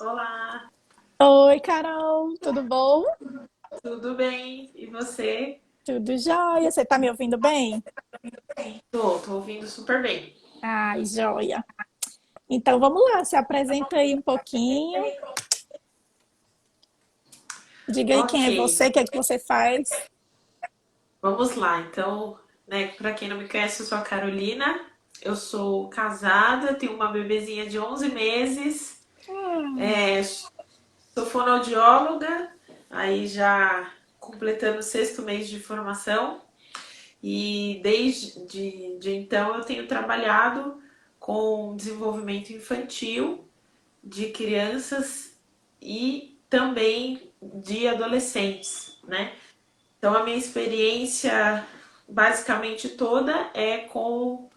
Olá, Oi, Carol, tudo bom? tudo bem? E você? Tudo jóia. Você tá me ouvindo bem? Tô ouvindo super bem. Ai, jóia. Então vamos lá, se apresenta aí um pouquinho. Diga aí Ok, quem é você, o que é que você faz. vamos lá. Então, né, para quem não me conhece, eu sou a Carolina. Eu sou casada, tenho uma bebezinha de 11 meses. Ah, É, sou fonoaudióloga, aí já completando o sexto mês de formação. E desde de então eu tenho trabalhado com desenvolvimento infantil de crianças e também de adolescentes, né? Então a minha experiência basicamente toda é com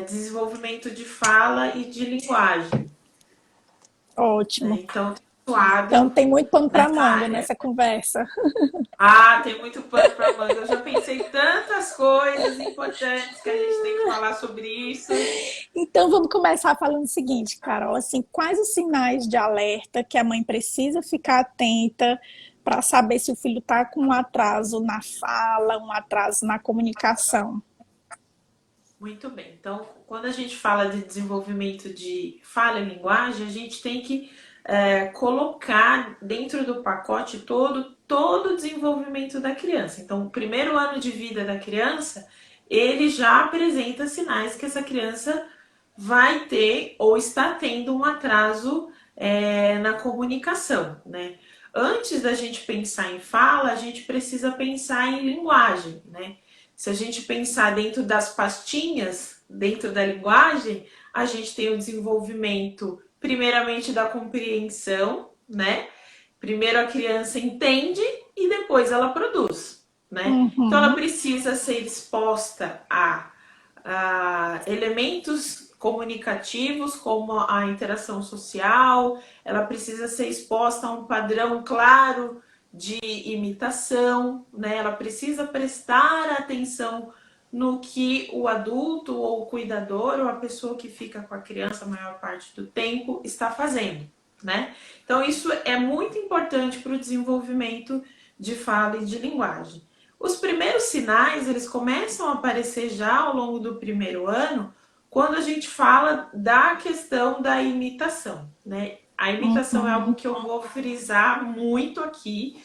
desenvolvimento de fala e de linguagem, né? ótimo. Então tenho Então atuado tem muito pano para nessa manga área. nessa conversa. Ah, tem muito pano para manga. Eu já pensei tantas coisas importantes que a gente tem que falar sobre isso. Então vamos começar falando o seguinte, Carol, assim, quais os sinais de alerta que a mãe precisa ficar atenta para saber se o filho está com um atraso na fala, um atraso na comunicação? Muito bem. Então, quando a gente fala de desenvolvimento de fala e linguagem, a gente tem que colocar dentro do pacote todo o desenvolvimento da criança. Então, o primeiro ano de vida da criança, ele já apresenta sinais que essa criança vai ter ou está tendo um atraso na comunicação, né? Antes da gente pensar em fala, a gente precisa pensar em linguagem, né? Se a gente pensar dentro das pastinhas, dentro da linguagem, a gente tem o desenvolvimento, primeiramente, da compreensão, né? Primeiro a criança entende e depois ela produz, né? Então ela Uhum. precisa ser exposta a elementos comunicativos como a interação social, ela precisa ser exposta a um padrão claro de imitação, né? Ela precisa prestar atenção no que o adulto ou o cuidador ou a pessoa que fica com a criança a maior parte do tempo está fazendo, né? Então isso é muito importante para o desenvolvimento de fala e de linguagem. Os primeiros sinais, eles começam a aparecer já ao longo do primeiro ano, quando a gente fala da questão da imitação, né? A imitação é algo Uhum. que eu vou frisar muito aqui,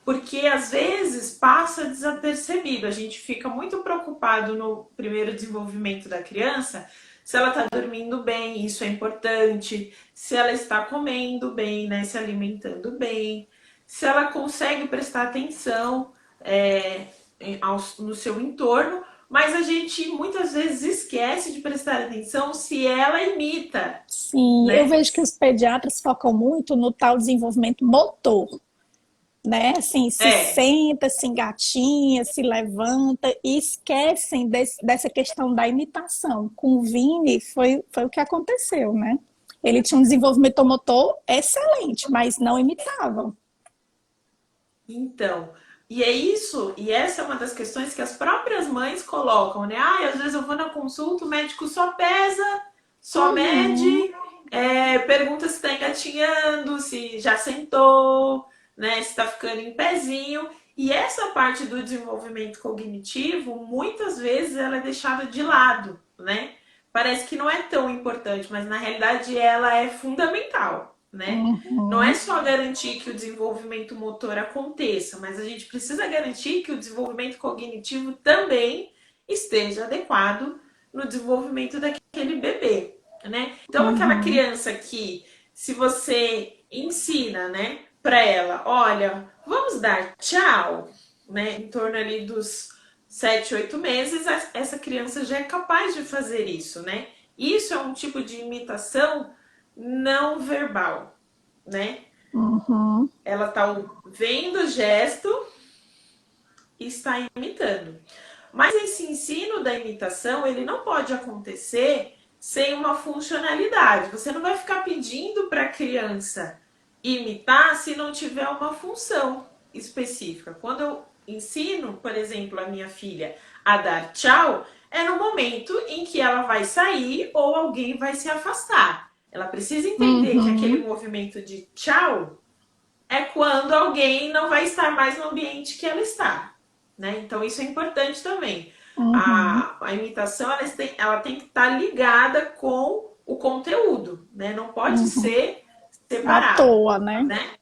porque às vezes passa desapercebido. A gente fica muito preocupado no primeiro desenvolvimento da criança, se ela está dormindo bem, isso é importante, se ela está comendo bem, né, se alimentando bem, se ela consegue prestar atenção no seu entorno, mas a gente muitas vezes esquece de prestar atenção se ela imita, Sim, eu né? vejo que os pediatras focam muito no tal desenvolvimento motor, né? Assim, se É, senta, se engatinha, se levanta e esquecem dessa questão da imitação. Com o Vini foi o que aconteceu, né? Ele tinha um desenvolvimento motor excelente, mas não imitava. então, e é isso, e essa é uma das questões que as próprias mães colocam, né? Ah, às vezes eu vou na consulta, o médico só pesa, só Uhum, mede, pergunta se está engatinhando, se já sentou, né? Se está ficando em pezinho. E essa parte do desenvolvimento cognitivo, muitas vezes ela é deixada de lado, né? Parece que não é tão importante, mas na realidade ela é fundamental, né? Não é uhum, só garantir que o desenvolvimento motor aconteça, mas a gente precisa garantir que o desenvolvimento cognitivo também esteja adequado no desenvolvimento daquele bebê, né? Então, aquela uhum. criança que, se você ensina, né, para ela, olha, vamos dar tchau, né, em torno ali dos 7, 8 meses, essa criança já é capaz de fazer isso, né? Isso é um tipo de imitação não verbal, né? Uhum. Ela está vendo o gesto e está imitando. Mas esse ensino da imitação, ele não pode acontecer sem uma funcionalidade. Você não vai ficar pedindo para a criança imitar se não tiver uma função específica. Quando eu ensino, por exemplo, a minha filha a dar tchau, é no momento em que ela vai sair ou alguém vai se afastar. Ela precisa entender que aquele Uhum, movimento de tchau é quando alguém não vai estar mais no ambiente que ela está, né? Então isso é importante também. uhum. A imitação ela tem que estar ligada com o conteúdo, né? Não pode Uhum. ser À separado, toa, né? né?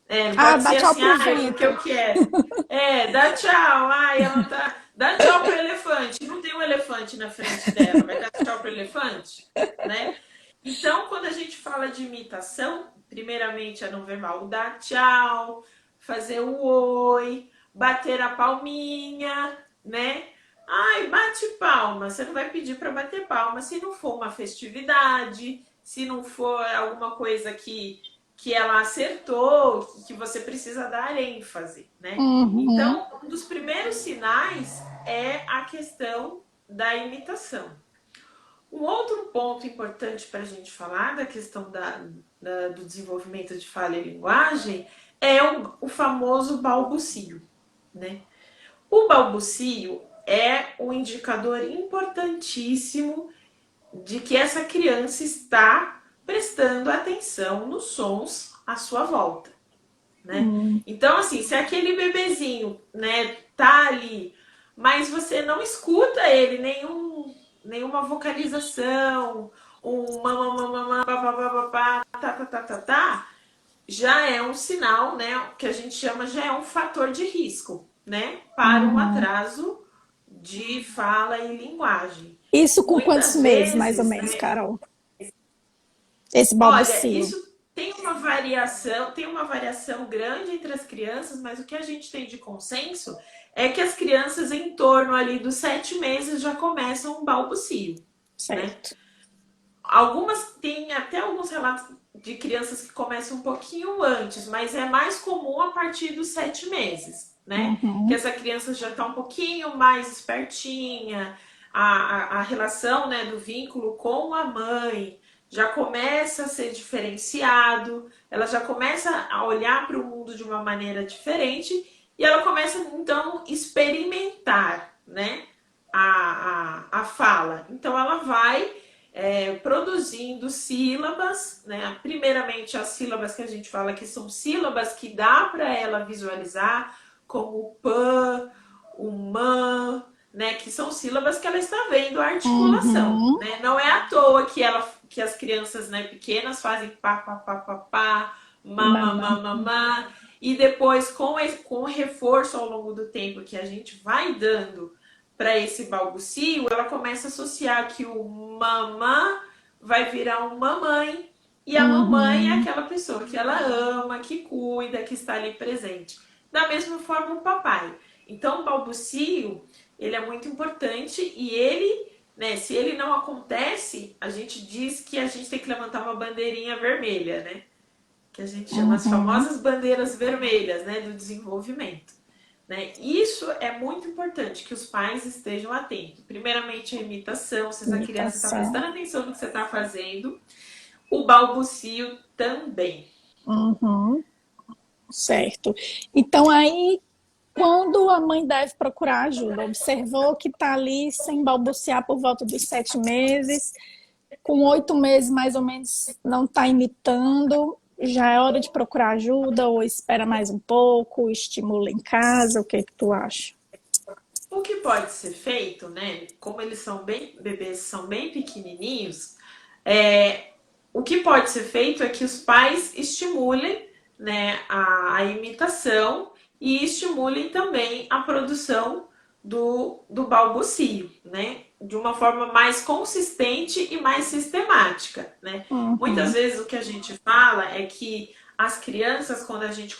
É, não Ah, pode dá ser tchau assim, pro ah, é porque vento. eu quero. É, dá tchau, ai, ela tá. Dá tchau pro elefante. Não tem um elefante na frente dela, vai dar tchau pro elefante, né? Então, quando a gente fala de imitação, primeiramente é não verbal, dar tchau, fazer o oi, bater a palminha, né? Ai, bate palma. Você não vai pedir para bater palma se não for uma festividade, se não for alguma coisa que ela acertou, que você precisa dar ênfase, né? Uhum. Então, um dos primeiros sinais é a questão da imitação. Um outro ponto importante para a gente falar da questão do desenvolvimento de fala e linguagem é o famoso balbucio, né? O balbucio é um indicador importantíssimo de que essa criança está prestando atenção nos sons à sua volta, né? Uhum. Então, assim, se aquele bebezinho, né, tá ali, mas você não escuta ele nenhuma vocalização, um mamamamamá, papapá, tá, já é um sinal, né, que a gente chama, já é um fator de risco, né, para um Uhum. atraso de fala e linguagem. Isso com quantos Muitas meses, mais ou vezes, menos, né, Carol? Esse olha, balbucio. isso tem uma variação grande entre as crianças, mas o que a gente tem de consenso é que as crianças em torno ali dos 7 meses já começam um balbucio, né? Certo. Algumas têm até alguns relatos de crianças que começam um pouquinho antes, mas é mais comum a partir dos 7 meses, né? Que Uhum. essa criança já está um pouquinho mais espertinha, a relação, né, do vínculo com a mãe já começa a ser diferenciado, ela já começa a olhar para o mundo de uma maneira diferente e ela começa então experimentar, né, a fala. Então ela vai produzindo sílabas, né? Primeiramente as sílabas que a gente fala que são sílabas que dá para ela visualizar, como o pã, o mã, né? Que são sílabas que ela está vendo a articulação, Uhum. né? Não é à toa que as crianças, né, pequenas fazem pá, pá, pá, pá, pá, má, má, má, Mamã. má, má, e depois com o reforço ao longo do tempo que a gente vai dando para esse balbucio, ela começa a associar que o mamã vai virar um mamãe e a mamãe é Uhum. aquela pessoa que ela ama, que cuida, que está ali presente. Da mesma forma o papai. Então o balbucio, ele é muito importante e ele, né, se ele não acontece, a gente diz que a gente tem que levantar uma bandeirinha vermelha, né? Que a gente chama as Uhum. famosas bandeiras vermelhas, né, do desenvolvimento. Né? Isso é muito importante que os pais estejam atentos. Primeiramente, a imitação, se essa criança está Imitação. prestando atenção no que você está fazendo, o balbucio também. Uhum. Certo. Então, aí, quando a mãe deve procurar ajuda? Observou que está ali sem balbuciar por volta dos 7 meses, com 8 meses mais ou menos não está imitando, já é hora de procurar ajuda ou espera mais um pouco, estimula em casa, o que que tu acha? O que pode ser feito, né? Como eles são bem bebês, são bem pequenininhos, o que pode ser feito é que os pais estimulem, né, a imitação e estimulem também a produção do balbucio, né, de uma forma mais consistente e mais sistemática, né. Muitas Uhum, vezes o que a gente fala é que as crianças, quando a gente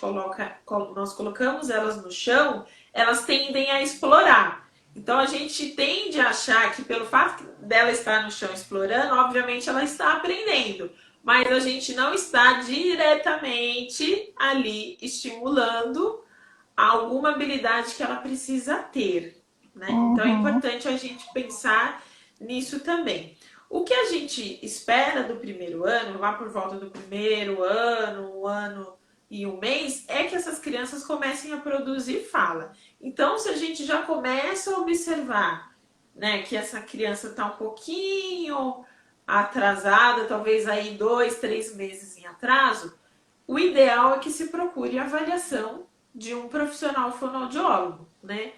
nós colocamos elas no chão, elas tendem a explorar. Então a gente tende a achar que pelo fato dela estar no chão explorando, obviamente ela está aprendendo, mas a gente não está diretamente ali estimulando alguma habilidade que ela precisa ter, né? Então é uhum, importante a gente pensar nisso também. O que a gente espera do primeiro ano, lá por volta do primeiro ano, 1 ano e 1 mês, é que essas crianças comecem a produzir fala. Então, se a gente já começa a observar, né, que essa criança está um pouquinho atrasada, talvez aí 2, 3 meses em atraso, o ideal é que se procure a avaliação de um profissional fonoaudiólogo, né?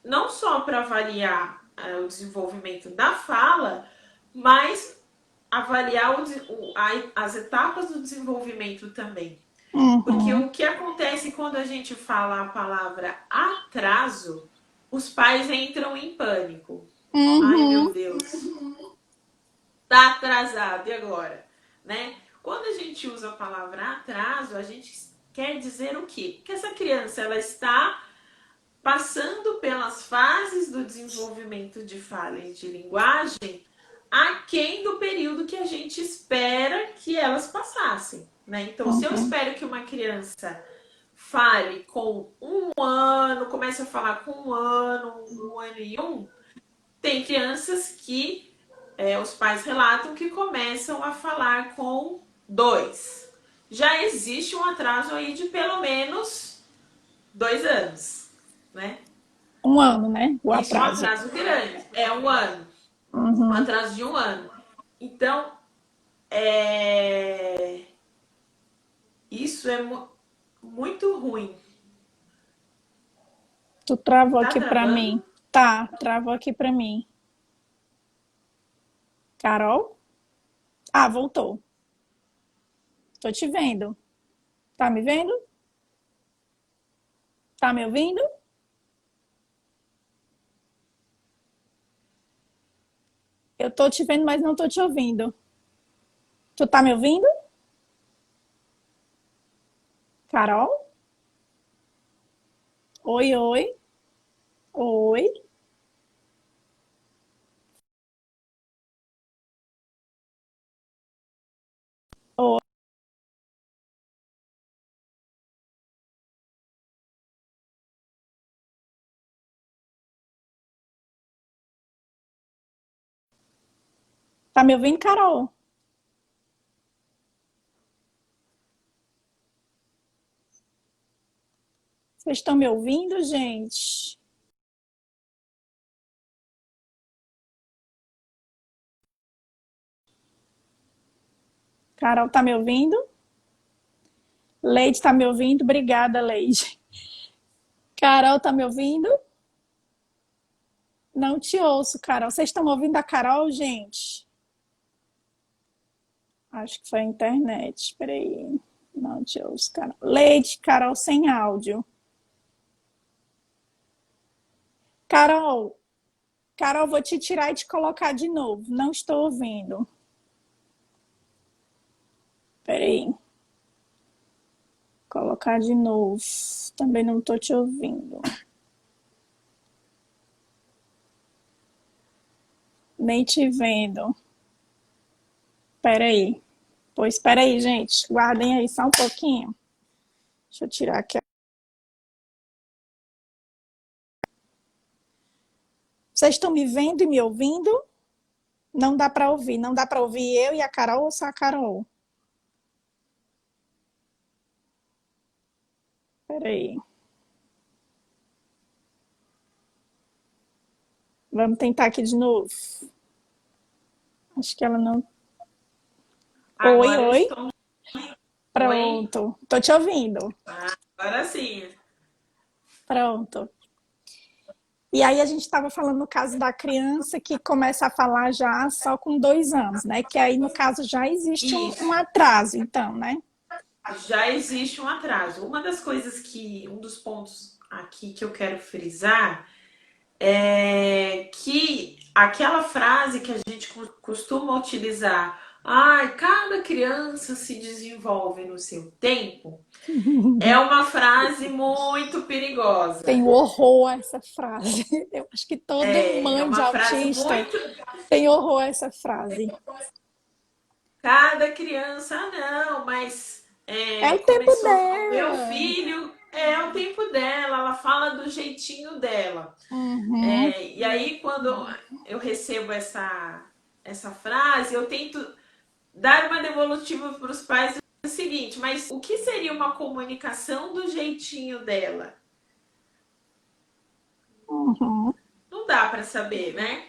Não só para avaliar o desenvolvimento da fala, mas avaliar as etapas do desenvolvimento também. Porque Uhum. o que acontece quando a gente fala a palavra atraso, os pais entram em pânico. Ai, meu Uhum. Deus, tá atrasado, e agora? Né? Quando a gente usa a palavra atraso, a gente quer dizer o quê? Que essa criança ela está passando pelas fases do desenvolvimento de fala e de linguagem aquém do período que a gente espera que elas passassem. Né? Então, se eu Uhum. espero que uma criança fale com 1 ano, comece a falar com 1 ano, 1 ano e 1, tem crianças que os pais relatam que começam a falar com 2. Já existe um atraso aí de pelo menos 2 anos, né? 1 ano, né? O Isso é um atraso. atraso grande. É 1 ano. Um Uhum. atraso de 1 ano. Então, é... isso é muito ruim. Tu travou Tá aqui pra travando? mim. Tá, travou aqui pra mim. Carol? Ah, voltou. Tô te vendo. Tá me vendo? Tá me ouvindo? Eu tô te vendo, mas não tô te ouvindo. Tu tá me ouvindo? Carol? Oi, oi. Oi. Oi. Tá me ouvindo, Carol? Vocês estão me ouvindo, gente? Carol, tá me ouvindo? Leide, tá me ouvindo? Obrigada, Leide. Carol, tá me ouvindo? Não te ouço, Carol. Vocês estão ouvindo a Carol, gente? Acho que foi a internet. Espera aí. Não te ouço, Carol. Leide, Carol sem áudio. Carol, Carol, vou te tirar e te colocar de novo. Não estou ouvindo. Espera aí. Colocar de novo. Também não estou te ouvindo. Nem te vendo. Espera aí. Pois espera aí, gente. Guardem aí só um pouquinho. Deixa eu tirar aqui. Vocês estão me vendo e me ouvindo? Não dá para ouvir. Não dá para ouvir eu e a Carol ou só a Carol? Espera aí. Vamos tentar aqui de novo. Acho que ela não. Oi, Agora eu oi. estou. Oi? Pronto. Tô te ouvindo. Agora sim. Pronto. E aí a gente estava falando no caso da criança que começa a falar já só com 2 anos, né? Que aí no caso já existe um Isso. atraso, então, né? Já existe um atraso. Um dos pontos aqui que eu quero frisar é que aquela frase que a gente costuma utilizar, ai, cada criança se desenvolve no seu tempo, é uma frase muito perigosa. Tenho horror a essa frase. Eu acho que toda É mãe de uma frase autista muito. tem horror a essa frase. Cada criança, não, mas É o tempo começou o meu dela. filho, é o tempo dela, ela fala do jeitinho dela. Uhum, E aí, quando eu recebo essa frase, eu tento dar uma devolutiva para os pais o seguinte, mas o que seria uma comunicação do jeitinho dela? uhum. Não dá para saber, né?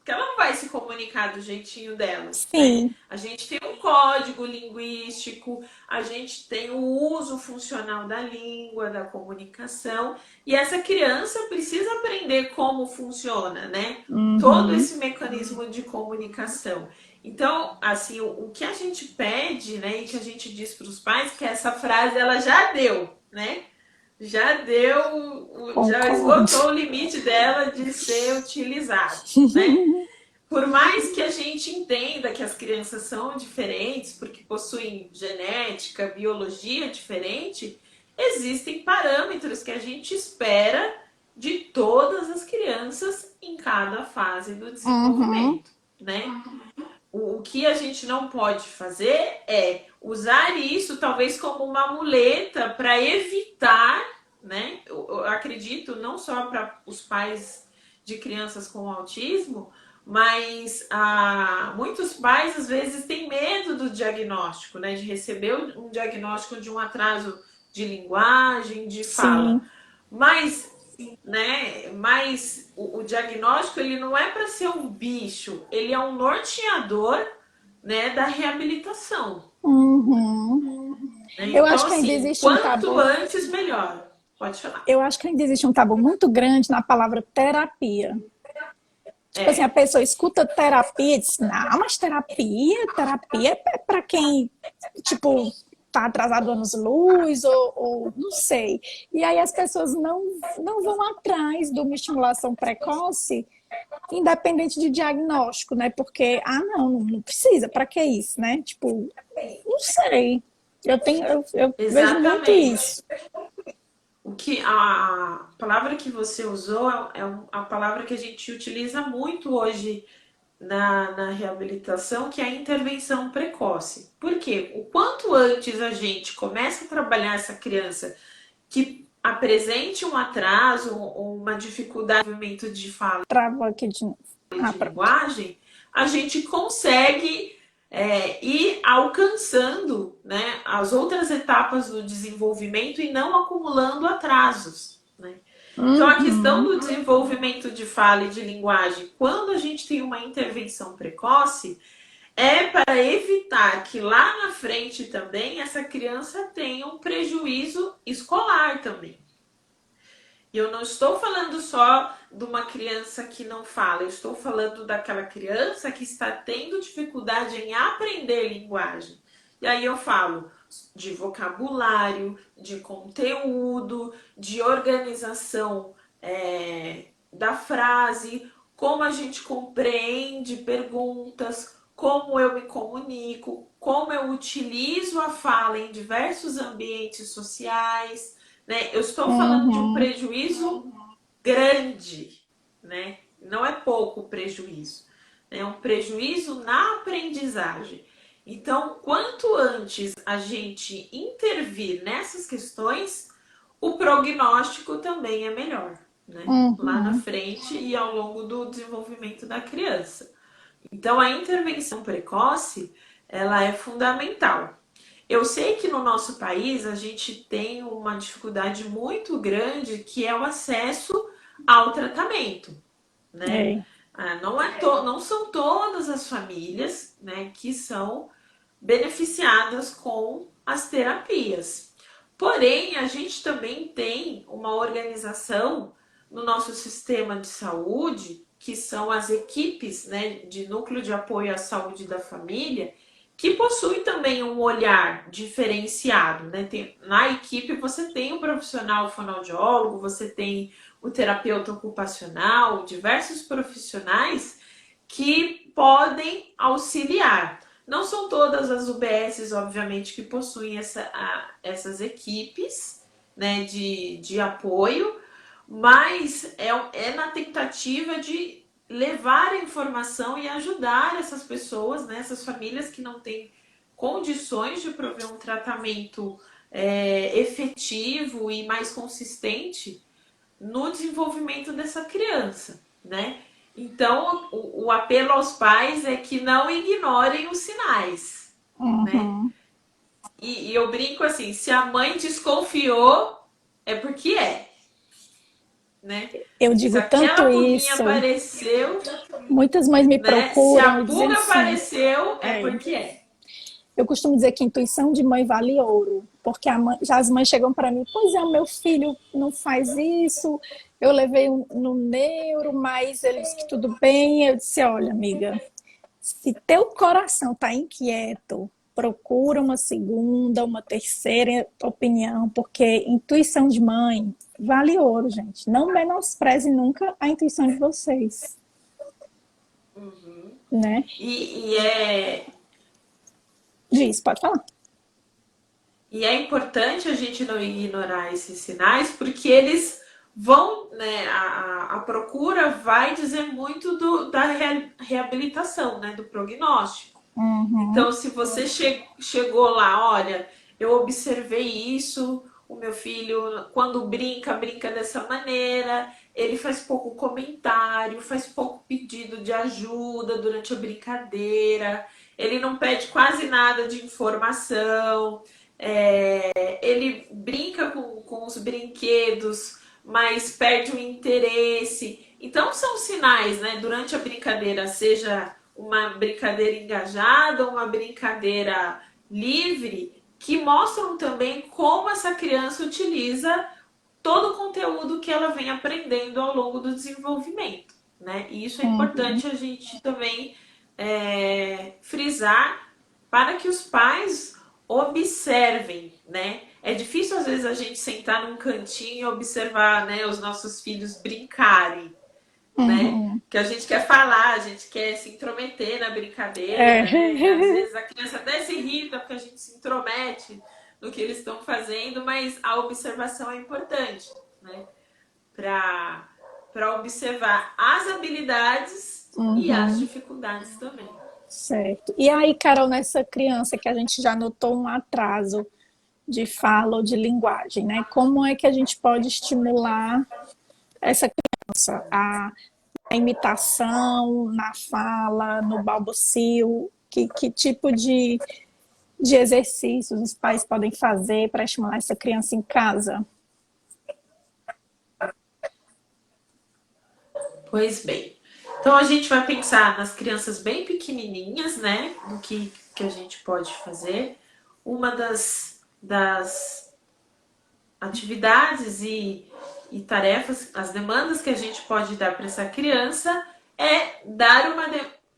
Porque ela não vai se comunicar do jeitinho dela, né? Sim. A gente tem um código linguístico, a gente tem o uso funcional da língua, da comunicação, e essa criança precisa aprender como funciona, né? Todo Uhum. esse mecanismo de comunicação. Então, assim, o que a gente pede, né, e que a gente diz para os pais, que essa frase ela já deu, né? Já deu, já Concordo. esgotou o limite dela de ser utilizado, né? Por mais que a gente entenda que as crianças são diferentes, porque possuem genética, biologia diferente, existem parâmetros que a gente espera de todas as crianças em cada fase do Uhum. desenvolvimento, né? O que a gente não pode fazer é usar isso talvez como uma muleta para evitar, né? Eu acredito não só para os pais de crianças com autismo, mas muitos pais às vezes têm medo do diagnóstico, né? De receber um diagnóstico de um atraso de linguagem, de fala. Sim. Mas, né? Mas o diagnóstico ele não é para ser um bicho, ele é um norteador, né, da reabilitação. Uhum. Né? Eu Então, acho que ainda assim, existe um quanto tabu. antes, melhor. Pode falar. Eu acho que ainda existe um tabu muito grande na palavra terapia. Tipo assim, a É, pessoa escuta terapia e diz, não, mas terapia é para quem, tipo, tá atrasado anos-luz ou não sei. E aí as pessoas não vão atrás de uma estimulação precoce, independente de diagnóstico, né? Porque, não precisa, para que isso, né? Tipo, não sei. Eu vejo muito exatamente. isso. O que a palavra que você usou a palavra que a gente utiliza muito hoje na reabilitação, que é a intervenção precoce. Por quê? O quanto antes a gente começa a trabalhar essa criança que apresente um atraso ou uma dificuldade no movimento de fala Travou aqui de novo. e Ah, de pronto. linguagem, a gente consegue ir alcançando, né, as outras etapas do desenvolvimento e não acumulando atrasos. Né? Então, a questão Uhum. do desenvolvimento de fala e de linguagem, quando a gente tem uma intervenção precoce, é para evitar que lá na frente também essa criança tenha um prejuízo escolar também. E eu não estou falando só de uma criança que não fala, eu estou falando daquela criança que está tendo dificuldade em aprender linguagem. E aí eu falo de vocabulário, de conteúdo, de organização da frase, como a gente compreende perguntas, como eu me comunico, como eu utilizo a fala em diversos ambientes sociais, né? Eu estou falando de um Uhum. prejuízo grande, né? Não é pouco prejuízo, é um prejuízo na aprendizagem. Então, quanto antes a gente intervir nessas questões, o prognóstico também é melhor, né? Lá na Uhum. frente e ao longo do desenvolvimento da criança. Então, a intervenção precoce, ela é fundamental. Eu sei que no nosso país a gente tem uma dificuldade muito grande que é o acesso ao tratamento, né? É. Não são todas as famílias, né, que são beneficiadas com as terapias. Porém, a gente também tem uma organização no nosso sistema de saúde, que são as equipes, né, de núcleo de apoio à saúde da família, que possui também um olhar diferenciado, né? Na equipe você tem o profissional fonoaudiólogo, você tem o terapeuta ocupacional, diversos profissionais que podem auxiliar. Não são todas as UBSs, obviamente, que possuem essas equipes, né, de apoio, mas é na tentativa de levar a informação e ajudar essas pessoas, né, essas famílias que não têm condições de prover um tratamento efetivo e mais consistente no desenvolvimento dessa criança, né? Então, o apelo aos pais é que não ignorem os sinais, né? Uhum. E eu brinco assim, se a mãe desconfiou, é porque é. né? Eu Se digo aquela tanto pulguinha isso. apareceu, Muitas mães me né? Se procuram a e dizem pulga assim, apareceu, é é, porque é. eu costumo dizer que intuição de mãe vale ouro, porque já as mães chegam para mim, pois é, o meu filho não faz isso, eu levei no neuro, mas ele disse que tudo bem. Eu disse, olha, amiga, se teu coração está inquieto, procura uma segunda, uma terceira opinião, porque intuição de mãe vale ouro, gente. Não menospreze nunca a intuição de vocês, Uhum. né? E, e é, Diz, pode falar. E é importante a gente não ignorar esses sinais, porque eles vão, né, a procura vai dizer muito da reabilitação, né, do prognóstico. Uhum, Então, se você chegou lá, olha, eu observei isso, o meu filho, quando brinca, brinca dessa maneira, ele faz pouco comentário, faz pouco pedido de ajuda durante a brincadeira, ele não pede quase nada de informação, ele brinca com os brinquedos, mas perde o interesse. Então, são sinais, né, durante a brincadeira, seja uma brincadeira engajada, uma brincadeira livre, que mostram também como essa criança utiliza todo o conteúdo que ela vem aprendendo ao longo do desenvolvimento, né? E isso é uhum. importante a gente também frisar para que os pais observem, né? É difícil às vezes a gente sentar num cantinho e observar, né, os nossos filhos brincarem, né? Uhum. Que a gente quer falar, a gente quer se intrometer na brincadeira, né? Às É. vezes a criança até se irrita porque a gente se intromete no que eles estão fazendo, mas a observação é importante, né? Para observar as habilidades e as Uhum. dificuldades também. Certo. E aí, Carol, nessa criança que a gente já notou um atraso de fala ou de linguagem, né? Como é que a gente pode estimular essa criança a imitação na fala, no balbucio? Que tipo de exercícios os pais podem fazer para estimular essa criança em casa? Pois bem. Então a gente vai pensar nas crianças bem pequenininhas, né? Do que a gente pode fazer. Uma das atividades e tarefas, as demandas que a gente pode dar para essa criança é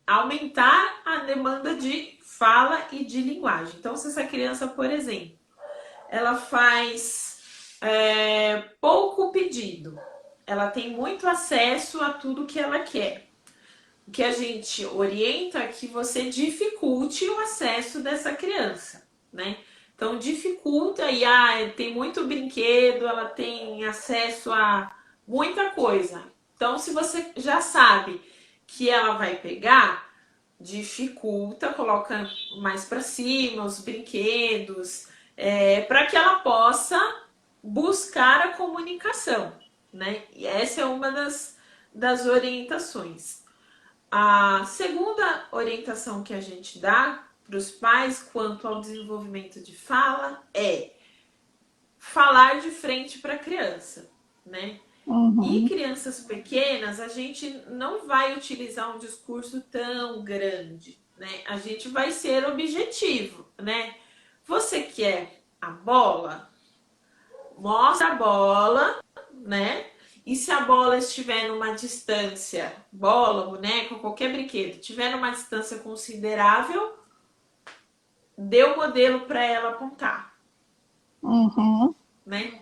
aumentar a demanda de fala e de linguagem. Então, se essa criança, por exemplo, ela faz pouco pedido, ela tem muito acesso a tudo que ela quer. O que a gente orienta é que você dificulte o acesso dessa criança, né? Então dificulta e tem muito brinquedo, ela tem acesso a muita coisa. Então se você já sabe que ela vai pegar, dificulta, coloca mais para cima os brinquedos, para que ela possa buscar a comunicação, né? E essa é uma das orientações. A segunda orientação que a gente dá para os pais quanto ao desenvolvimento de fala é falar de frente para a criança, né? E Uhum, crianças pequenas, a gente não vai utilizar um discurso tão grande, né? A gente vai ser objetivo, né? Você quer a bola? Mostra a bola, né? E se a bola estiver numa distância, bola, boneco, qualquer brinquedo, estiver numa distância considerável, dê o modelo para ela apontar, uhum, né?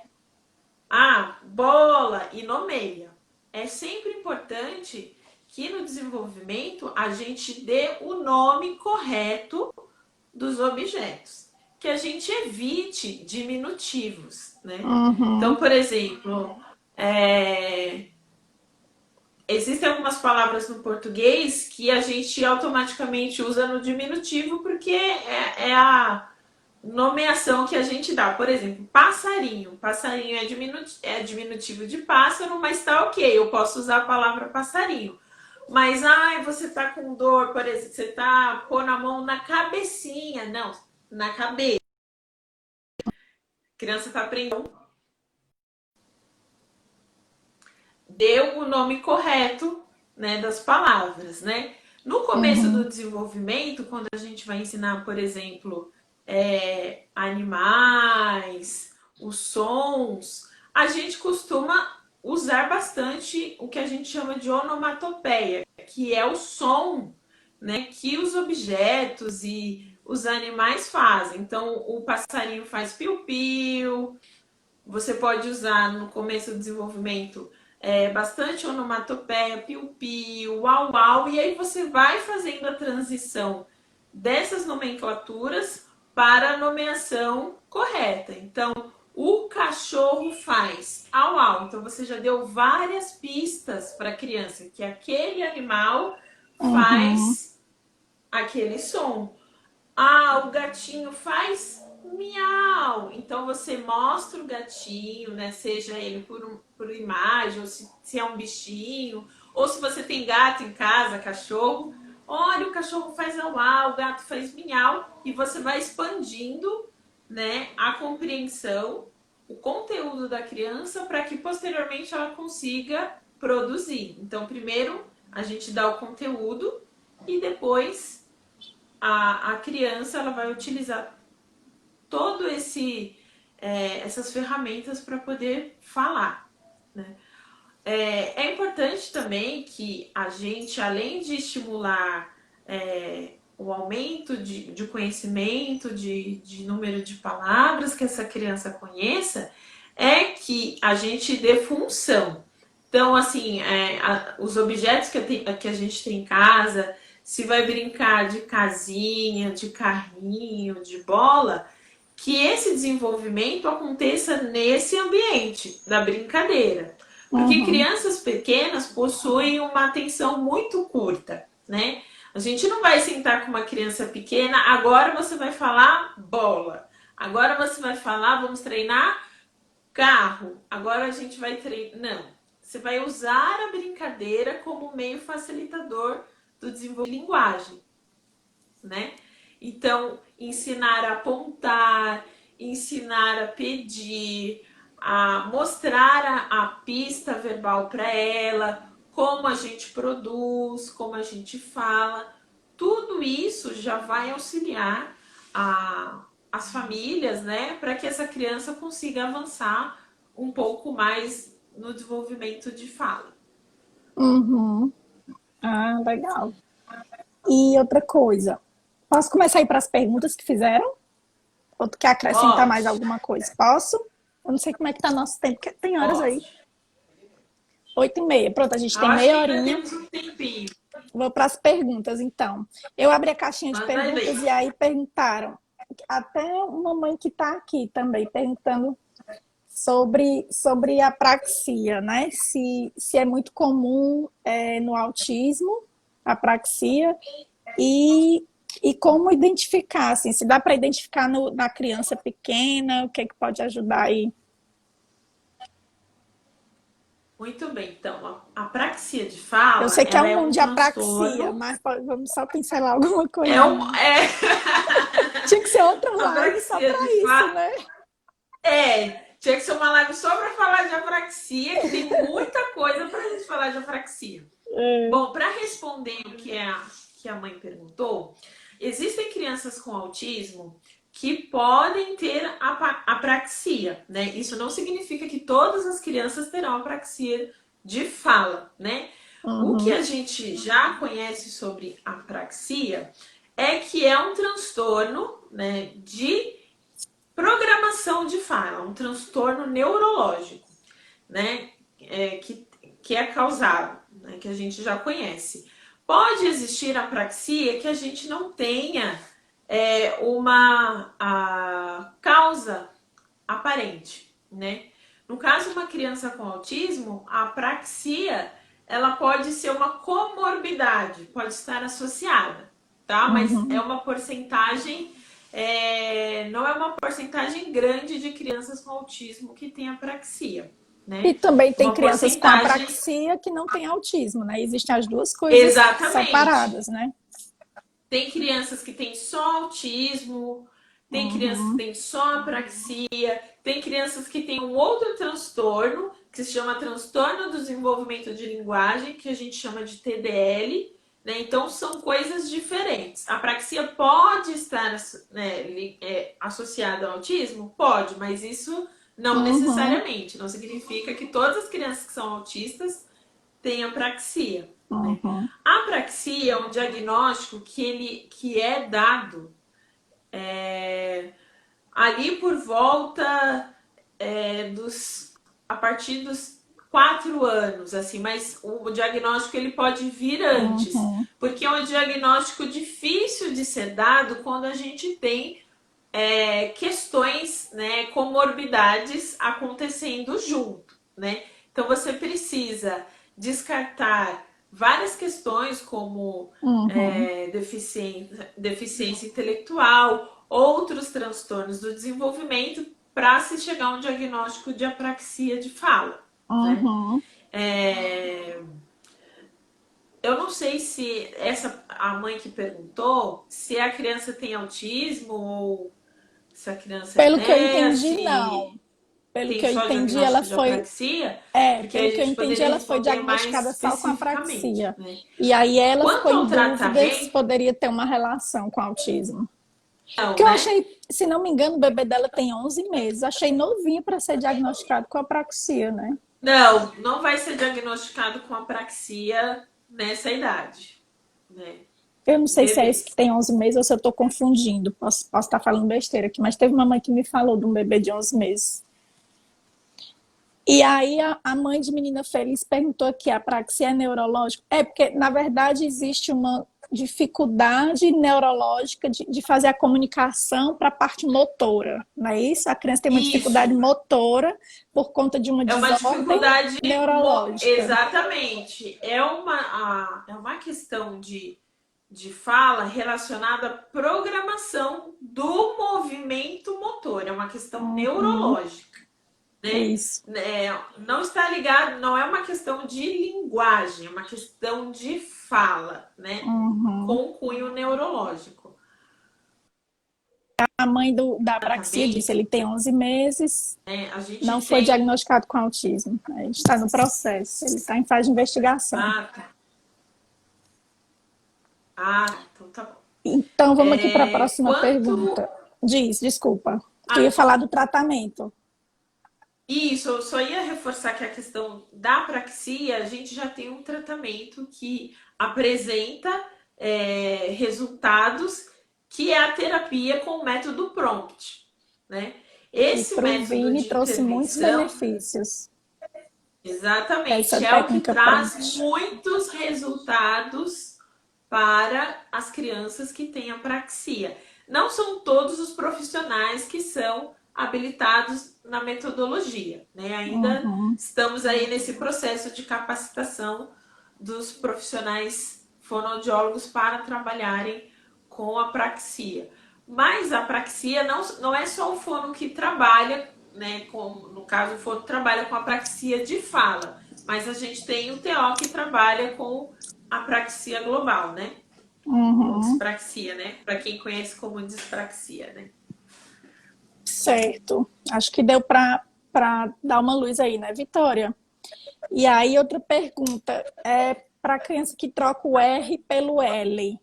Ah, bola e nomeia. É sempre importante que no desenvolvimento a gente dê o nome correto dos objetos, que a gente evite diminutivos, né? Então, uhum. por exemplo, existem algumas palavras no português que a gente automaticamente usa no diminutivo porque é a nomeação que a gente dá. Por exemplo, passarinho. Passarinho é diminutivo de pássaro, mas tá ok, eu posso usar a palavra passarinho. Mas, você tá com dor, por exemplo, você tá pondo a mão na cabecinha. Não, na cabeça. A criança tá aprendendo. deu o nome correto, né, das palavras, né? No começo do Uhum. desenvolvimento, quando a gente vai ensinar, por exemplo, animais, os sons, a gente costuma usar bastante o que a gente chama de onomatopeia, que é o som, né, que os objetos e os animais fazem. Então, o passarinho faz piu-piu, você pode usar no começo do desenvolvimento bastante onomatopeia, piu-piu, uau-uau, e aí você vai fazendo a transição dessas nomenclaturas para a nomeação correta. Então, o cachorro faz au-au. Então, você já deu várias pistas para a criança que aquele animal Uhum. faz aquele som. Ah, o gatinho faz miau. Então você mostra o gatinho, né? Seja ele por imagem, ou se é um bichinho, ou se você tem gato em casa, cachorro. Olha, o cachorro faz auá, o gato faz miau, e você vai expandindo, né, a compreensão, o conteúdo da criança para que posteriormente ela consiga produzir. Então, primeiro a gente dá o conteúdo e depois a criança ela vai utilizar todo essas ferramentas para poder falar, né? É importante também que a gente, além de estimular o aumento de conhecimento, de número de palavras que essa criança conheça, é que a gente dê função. Então, assim, os objetos que a gente tem em casa, se vai brincar de casinha, de carrinho, de bola, que esse desenvolvimento aconteça nesse ambiente da brincadeira. Porque Uhum. crianças pequenas possuem uma atenção muito curta, né? A gente não vai sentar com uma criança pequena, agora você vai falar bola. Agora você vai falar, vamos treinar carro. Agora a gente vai treinar. Não. Você vai usar a brincadeira como meio facilitador do desenvolvimento de linguagem, né? Então, ensinar a apontar, ensinar a pedir, a mostrar a pista verbal para ela, como a gente produz, como a gente fala, tudo isso já vai auxiliar as famílias, né, para que essa criança consiga avançar um pouco mais no desenvolvimento de fala. Uhum. Ah, legal. E outra coisa, posso começar aí para as perguntas que fizeram? Ou tu quer acrescentar mais Pode, alguma coisa? Posso? Eu não sei como é que tá nosso tempo, porque tem horas aí. pode. 8h30. Pronto, a gente Eu tem acho que meia ainda horinha. temos um tempinho. Vou para as perguntas, então. Eu abri a caixinha de Manda ver. perguntas e aí perguntaram. Até uma mãe que está aqui também perguntando sobre a praxia, né? Se é muito comum no autismo a praxia e, e como identificar, assim, se dá para identificar na criança pequena, o que é que pode ajudar aí? Muito bem, então, a praxia de Eu fala, sei que é ela um é mundo um de apraxia, transtorno, mas vamos só pincelar alguma é um, coisinha. é, Tinha que ser outra a live só praxia para de isso, fala, né? tinha que ser uma live só para falar de apraxia, que tem muita coisa para a gente falar de apraxia. Bom, para responder o que a mãe perguntou, existem crianças com autismo que podem ter apraxia, né? Isso não significa que todas as crianças terão apraxia de fala, né? O que Uhum, a gente já conhece sobre apraxia é que é um transtorno, né, de programação de fala, um transtorno neurológico, né, que é causado, né, que a gente já conhece. Pode existir apraxia que a gente não tenha uma causa aparente, né? No caso de uma criança com autismo, a apraxia ela pode ser uma comorbidade, pode estar associada, tá? Mas é uhum. uma porcentagem, não é uma porcentagem grande de crianças com autismo que tem apraxia, E né? também tem Uma crianças com porcentagem, apraxia que não têm autismo, né? Existem as duas coisas exatamente. separadas, né? Tem crianças que têm só autismo, tem crianças que Uhum. têm só apraxia, tem crianças que têm um outro transtorno, que se chama transtorno do desenvolvimento de linguagem, que a gente chama de TDL, né? Então são coisas diferentes. A apraxia pode estar, né, associada ao autismo? Pode, mas isso não Uhum. necessariamente. Não significa que todas as crianças que são autistas têm apraxia, né? Uhum. A apraxia é um diagnóstico que é dado ali por volta dos a partir dos 4 anos, assim, mas o diagnóstico ele pode vir antes, Uhum. porque é um diagnóstico difícil de ser dado quando a gente tem questões, né, comorbidades acontecendo junto, né? Então você precisa descartar várias questões como Uhum. deficiência intelectual, outros transtornos do desenvolvimento para se chegar a um diagnóstico de apraxia de fala, né? Uhum. É, eu não sei se essa a mãe que perguntou se a criança tem autismo ou se a criança Pelo que eu entendi, não. se Pelo que tem eu só entendi, ela diagnóstico de foi. apraxia, porque Pelo aí a que eu gente entendi, poderia ela foi responder diagnosticada mais só com especificamente, apraxia. né? E aí ela ficou Quanto em ao dúvida se tratamento, poderia ter uma relação com autismo. não, Porque eu né? achei, se não me engano, o bebê dela tem 11 meses. Achei novinho para ser diagnosticado com apraxia, né? Não, não vai ser diagnosticado com apraxia nessa idade, né? Eu não Em sei se é esse que bebês. tem 11 meses ou se eu estou confundindo. Posso estar falando besteira aqui, mas teve uma mãe que me falou de um bebê de 11 meses. E aí a mãe de Menina Feliz perguntou aqui, a apraxia é neurológica? É, porque na verdade existe uma dificuldade neurológica de fazer a comunicação para a parte motora, não é isso? A criança tem uma dificuldade Isso motora por conta de uma é uma desordem dificuldade neurológica. exatamente. É uma questão de fala relacionada à programação do movimento motor. É uma questão Uhum, neurológica, né? isso. Não está ligado, não é uma questão de linguagem, é uma questão de fala, né? Uhum. Com cunho neurológico. A mãe da apraxia disse, Tratamento, ele tem 11 meses, a gente não foi tem. diagnosticado com autismo. A gente está no processo, ele está em fase de investigação. Ah, tá. Ah, então tá bom. Então, vamos aqui para a próxima Quanto. pergunta. Desculpa. Tu ia Ah, falar do tratamento. isso, eu só ia reforçar que a questão da apraxia, a gente já tem um tratamento que apresenta resultados, que é a terapia com o método PROMPT, né? E Esse para o método Vini de trouxe muitos intervenção, benefícios, essa exatamente, é o que técnica traz prompt. muitos resultados para as crianças que têm apraxia. Não são todos os profissionais que são habilitados na metodologia, né? Ainda Uhum. estamos aí nesse processo de capacitação dos profissionais fonoaudiólogos para trabalharem com apraxia. Mas a apraxia não é só o fono que trabalha, né? No caso, o fono trabalha com apraxia de fala, mas a gente tem o TO que trabalha com apraxia global, né? Ou Uhum. dispraxia, né? Para quem conhece como dispraxia, né? Certo. Acho que deu para dar uma luz aí, né, Vitória? E aí, outra pergunta é para a criança que troca o R pelo L.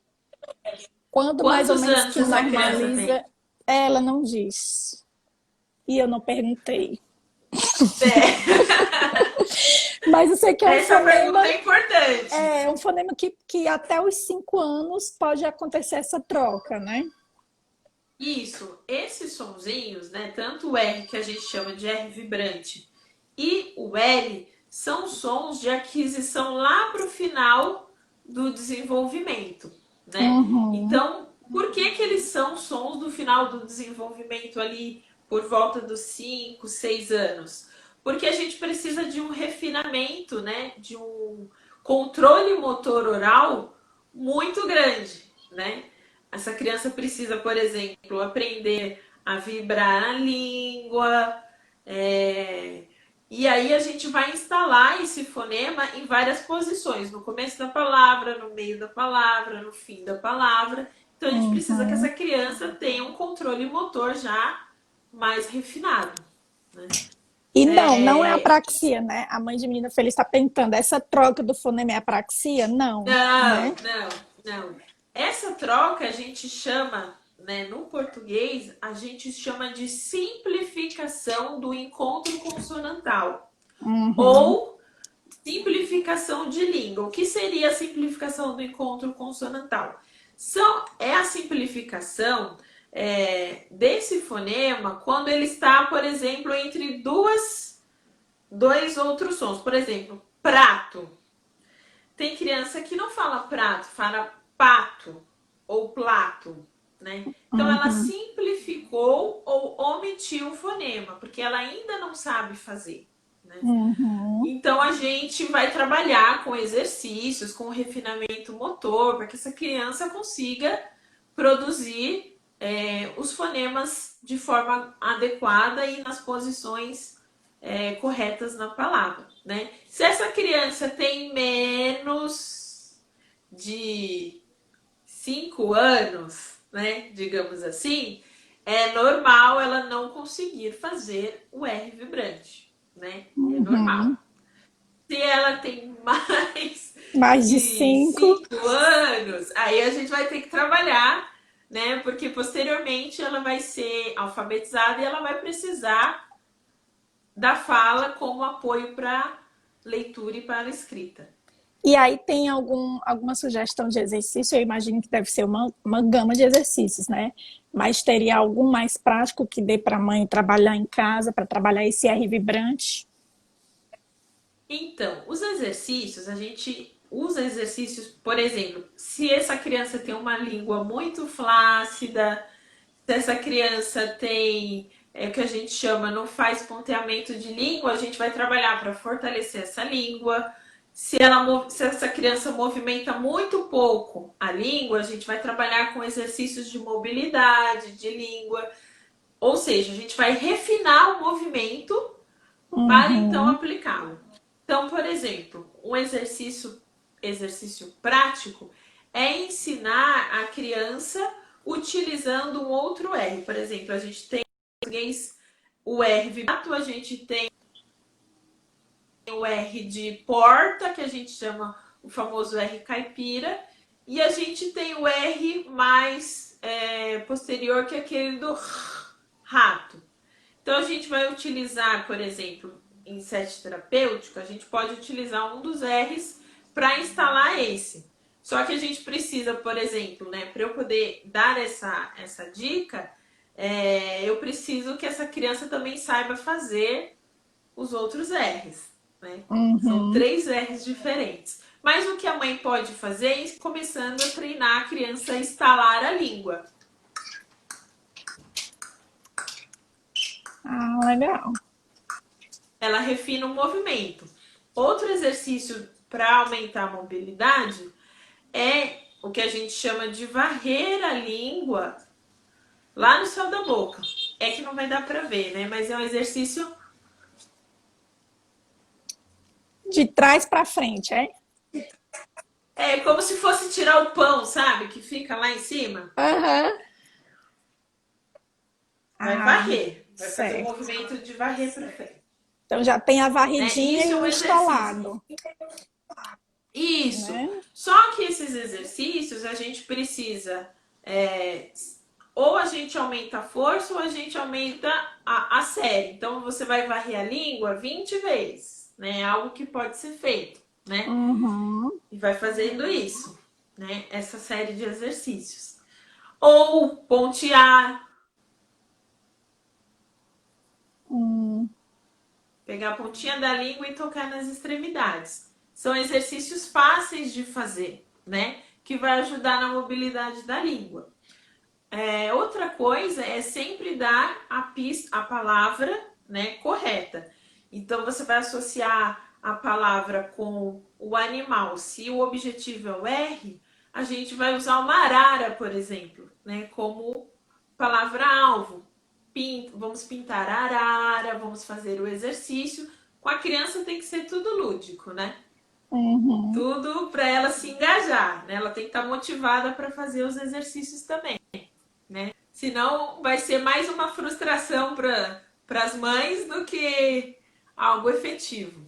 Quando mais ou Quantos menos anos que essa criança normaliza? tem? Ela não diz. E eu não perguntei. Mas eu sei que Essa pergunta é importante. é um fonema que até os 5 anos pode acontecer essa troca, né? Isso, esses sonzinhos, né? Tanto o R, que a gente chama de R vibrante, e o L, são sons de aquisição lá para o final do desenvolvimento, né? Uhum. Então, por que que eles são sons do final do desenvolvimento ali por volta dos 5, 6 anos? Porque a gente precisa de um refinamento, né? De um controle motor oral muito grande, né? Essa criança precisa, por exemplo, aprender a vibrar a língua. é, E aí a gente vai instalar esse fonema em várias posições, no começo da palavra, no meio da palavra, no fim da palavra. Então a gente precisa que essa Uhum. criança tenha um controle motor já mais refinado, né? E não é É, apraxia, né? A mãe de menina feliz está perguntando, essa troca do fonema é apraxia? Não, não, né? não, não. Essa troca a gente chama, né, no português, a gente chama de simplificação do encontro consonantal Uhum, ou simplificação de língua. O que seria a simplificação do encontro consonantal? É a simplificação desse fonema quando ele está, por exemplo, entre dois outros sons. Por exemplo, prato. Tem criança que não fala prato, fala pato ou plato, né? Então ela uhum, simplificou ou omitiu o fonema, porque ela ainda não sabe fazer, né? uhum. Então a gente vai trabalhar com exercícios, com refinamento motor, para que essa criança consiga produzir os fonemas de forma adequada e nas posições corretas na palavra, né? Se essa criança tem menos de 5 anos, né, digamos assim, é normal ela não conseguir fazer o R vibrante, né? É Uhum. normal. Se ela tem mais Mais de de 5. 5 anos, aí a gente vai ter que trabalhar, né? Porque posteriormente ela vai ser alfabetizada e ela vai precisar da fala como apoio para leitura e para escrita. E aí tem alguma sugestão de exercício? Eu imagino que deve ser uma gama de exercícios, né? Mas teria algum mais prático que dê para a mãe trabalhar em casa, para trabalhar esse R vibrante? Então, os exercícios, a gente usa exercícios, por exemplo, se essa criança tem uma língua muito flácida, se essa criança tem o que a gente chama não faz ponteamento de língua, a gente vai trabalhar para fortalecer essa língua. Se essa criança movimenta muito pouco a língua, a gente vai trabalhar com exercícios de mobilidade de língua. Ou seja, a gente vai refinar o movimento para então Uhum, aplicá-lo. Então, por exemplo, um exercício prático é ensinar a criança utilizando um outro R. Por exemplo, a gente tem em português o R vibrato, a gente tem o R de porta, que a gente chama o famoso R caipira, e a gente tem o R mais posterior, que é aquele do rato. Então a gente vai utilizar, por exemplo, em set terapêutico, a gente pode utilizar um dos R's para instalar esse. Só que a gente precisa, por exemplo, né, para eu poder dar essa dica, eu preciso que essa criança também saiba fazer os outros R's, né? São uhum. 3 R's diferentes. Mas o que a mãe pode fazer é ir começando a treinar a criança a instalar a língua. Ah, legal. Ela refina o movimento. Outro exercício para aumentar a mobilidade é o que a gente chama de varrer a língua lá no céu da boca. É que não vai dar para ver, né? Mas é um exercício De trás para frente, é? como se fosse tirar o pão, sabe? Que fica lá em cima. Aham. Vai Ah, varrer, vai fazer o certo. movimento de varrer para frente. Então já tem a Né? varridinha Isso e é o um exercício. instalado, Isso. né? Só que esses exercícios a gente precisa ou a gente aumenta a força ou a gente aumenta a série. Então você vai varrer a língua 20 vezes, né? Algo que pode ser feito, né? Uhum. E vai fazendo isso, né? Essa série de exercícios. Ou pontear, Hum. pegar a pontinha da língua e tocar nas extremidades. São exercícios fáceis de fazer, né? Que vai ajudar na mobilidade da língua. Outra coisa é sempre dar a palavra, né, correta. Então você vai associar a palavra com o animal. Se o objetivo é o R, a gente vai usar uma arara, por exemplo, né, como palavra-alvo. Vamos pintar a arara, vamos fazer o exercício. Com a criança tem que ser tudo lúdico, né? Uhum. Tudo para ela se engajar, né? Ela tem que estar motivada para fazer os exercícios também, né? Senão vai ser mais uma frustração para as mães do que algo efetivo.